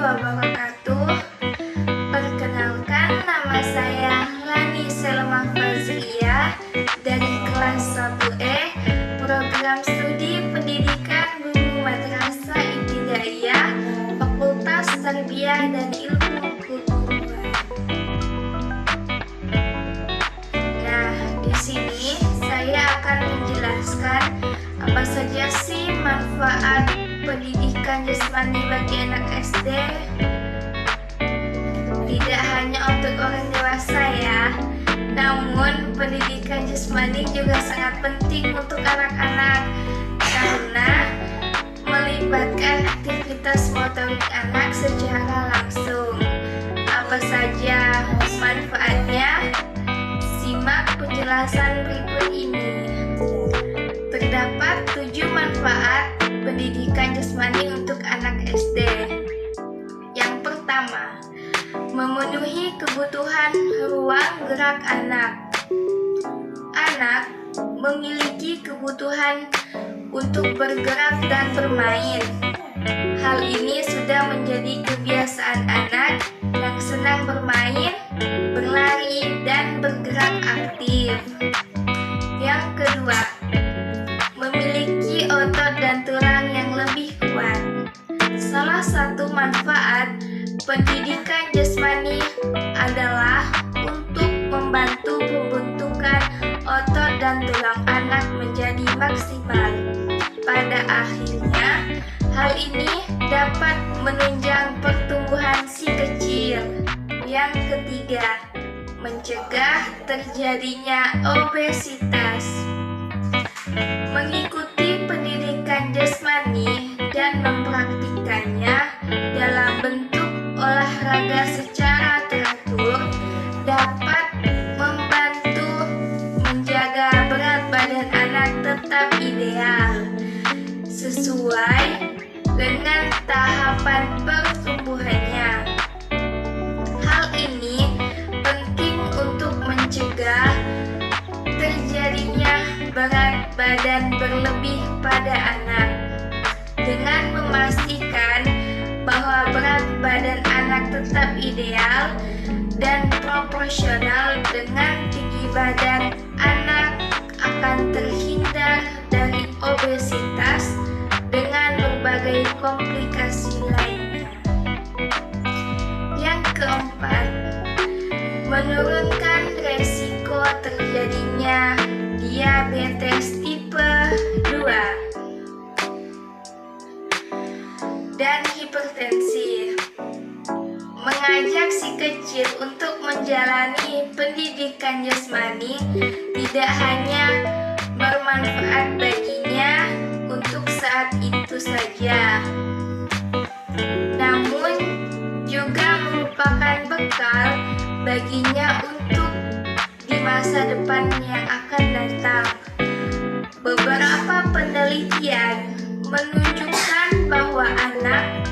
wabarakatuh. Perkenalkan, nama saya Lani Selma Fazlia dari kelas 1E Program Studi Pendidikan Guru Madrasah Ibtidaiyah Fakultas Tarbiyah dan Ilmu Keguruan. Nah, di sini saya akan menjelaskan apa saja sih manfaat pendidikan jasmani bagi anak SD. Tidak hanya untuk orang dewasa ya, namun pendidikan jasmani juga sangat penting untuk anak-anak karena melibatkan aktivitas motorik anak secara langsung. Apa saja manfaatnya? Simak penjelasan berikut ini. Terdapat 7 manfaat pendidikan jasmani untuk anak SD. Yang pertama, memenuhi kebutuhan ruang gerak anak. Anak memiliki kebutuhan untuk bergerak dan bermain. Hal ini sudah menjadi kebiasaan anak yang senang bermain, berlari, dan bergerak aktif. Yang kedua, memiliki otot dan tulang yang lebih kuat. Salah satu manfaat pendidikan jasmani adalah untuk membantu pembentukan otot dan tulang anak menjadi maksimal. Pada akhirnya, hal ini dapat menunjang pertumbuhan si kecil. Yang ketiga, mencegah terjadinya obesitas. Mengikuti pendidikan jasmani dan mempraktikkannya dalam bentuk olahraga secara teratur dapat membantu menjaga berat badan anak tetap ideal sesuai dengan tahapan pertumbuhannya. Hal ini penting untuk mencegah terjadinya berat badan berlebih pada anak dengan memastikan bahwa berat badan anak tetap ideal dan proporsional dengan tinggi badan anak akan terhindar dari obesitas dengan berbagai komplikasi lainnya. Yang keempat, menurunkan resiko terjadinya diabetes tipe 2 dan hipertensi. Mengajak si kecil untuk menjalani pendidikan jasmani tidak hanya bermanfaat baginya untuk saat itu saja, namun juga merupakan bekal baginya untuk di masa depan yang akan datang. Beberapa penelitian menunjukkan bahwa anak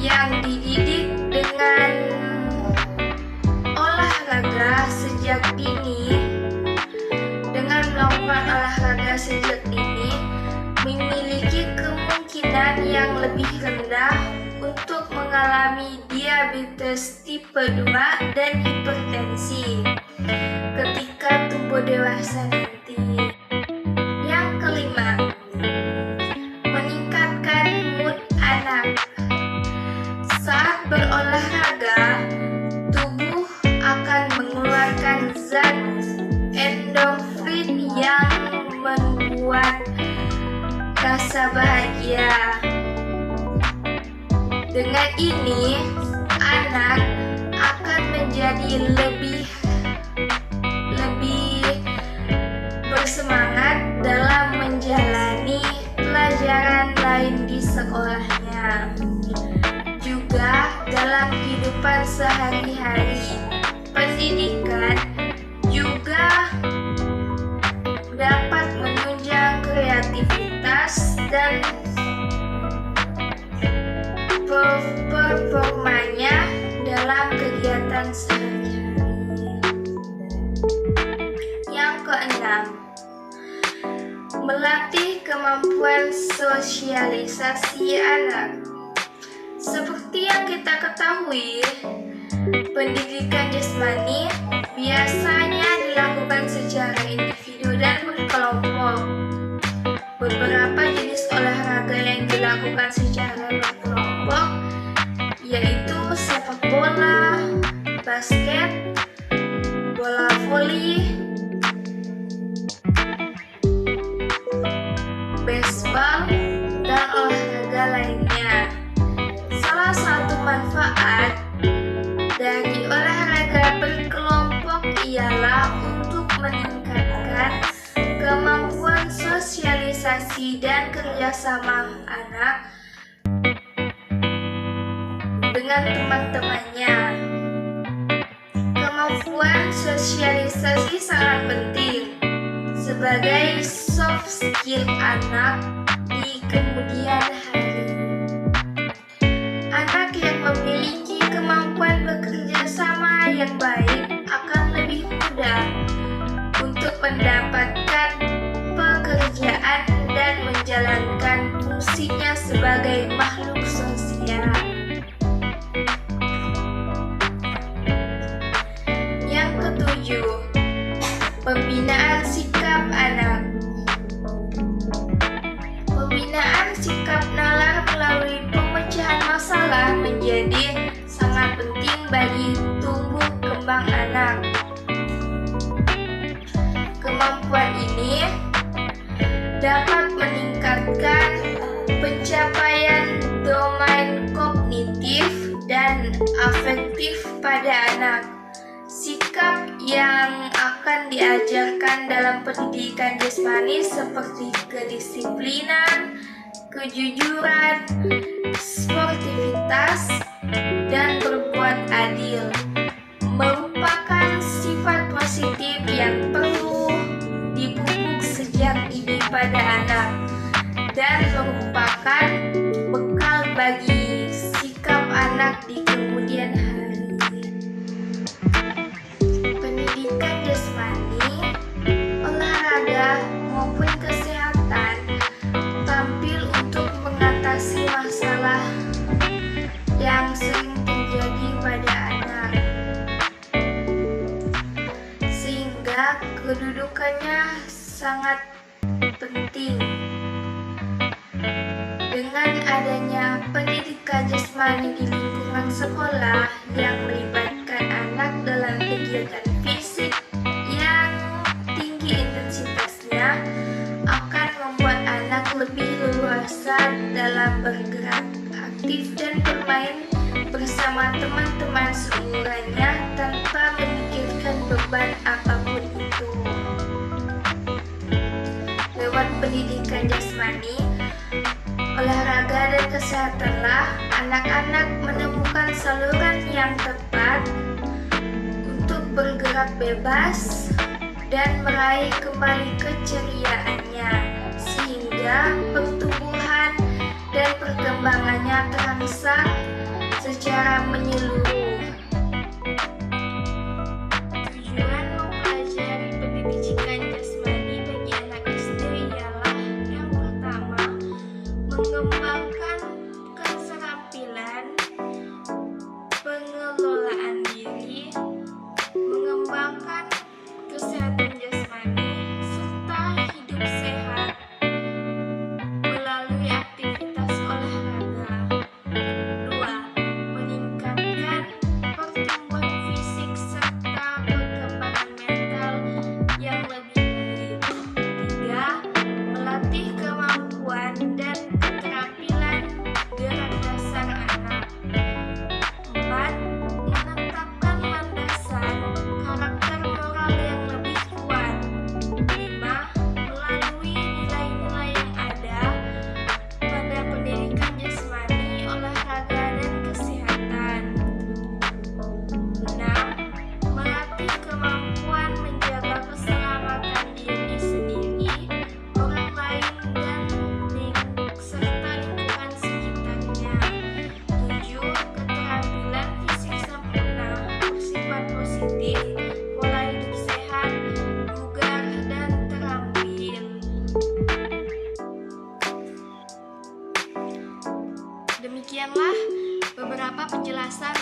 yang dididik dengan olahraga sejak dini, memiliki kemungkinan yang lebih rendah untuk mengalami diabetes tipe 2 dan hipertensi ketika tumbuh dewasa nanti. Yang kelima, meningkatkan mood anak. Saat berolahraga, tubuh akan mengeluarkan zat endorfin yang membuat rasa bahagia. Dengan ini, anak akan menjadi lebih bersemangat dalam menjalani pelajaran lain di sekolahnya. Juga dalam kehidupan sehari-hari, pendidikan juga dapat menunjang kreativitas dan performanya dalam kegiatan sehari-hari. Yang keenam, melatih kemampuan sosialisasi anak. Seperti yang kita ketahui, pendidikan jasmani biasanya dilakukan secara individu dan berkelompok. Beberapa jenis olahraga yang dilakukan secara berkelompok yaitu sepak bola, basket, bola voli, baseball, dan olahraga lainnya. Salah satu manfaat dari olahraga berkelompok ialah untuk meningkatkan kemampuan sosialisasi dan kerjasama anak dengan teman-temannya. Kemampuan sosialisasi sangat penting sebagai soft skill anak di kemudian hari. Anak yang memiliki kemampuan bekerja sama yang baik akan lebih mudah untuk mendapatkan pekerjaan dan menjalankan fungsinya sebagai makhluk sosial. Yang ketujuh, pembinaan sikap anak. Pembinaan sikap nalar melalui pemecahan masalah menjadi sangat penting bagi tumbuh kembang anak. Kemampuan ini dapat meningkatkan pencapaian domain kognitif dan afektif pada anak. Sikap yang akan diajarkan dalam pendidikan jasmani seperti kedisiplinan, kejujuran, sportivitas, dan berbuat adil merupakan sifat positif yang perlu dipupuk sejak dini pada anak dan merupakan bekal bagi sikap anak di kemudian hari. Pendidikan jasmani, olahraga maupun kesehatan tampil untuk mengatasi masalah yang sering terjadi pada anak, sehingga kedudukannya sangat penting. Dengan adanya pendidikan jasmani di lingkungan sekolah yang melibatkan anak dalam kegiatan fisik yang tinggi intensitasnya akan membuat anak lebih leluasa dalam bergerak aktif dan bermain bersama teman-teman seumurannya tanpa memikirkan beban apapun itu. Lewat pendidikan jasmani, olahraga dan kesehatanlah anak-anak menemukan saluran yang tepat untuk bergerak bebas dan meraih kembali keceriaannya, sehingga pertumbuhan dan perkembangannya terangsang secara menyeluruh. Tujuan mempelajari pendidikan jasmani bagi anak SD ialah yang pertama, mengembangkan keterampilan pengelolaan diri, mengembangkan kesehatan jasmani, serta hidup sehat melalui aktivitas olahraga. 2. Meningkatkan pertumbuhan fisik serta perkembangan mental yang lebih baik. 3. Melatih kemampuan dan keterampilan gerak dasar anak. 4. Menetapkan landasan karakter moral yang lebih kuat. 5. Melalui nilai-nilai yang ada pada pendidikan jasmani, olahraga, dan kesehatan. 6. Melatih kemampuan menjaga keselamatan diri sendiri, orang lain, dan serta lingkungan sekitarnya. 7. Keterampilan fisik sempurna, bersifat positif, pola hidup sehat, bugar, dan terampil. Demikianlah beberapa penjelasan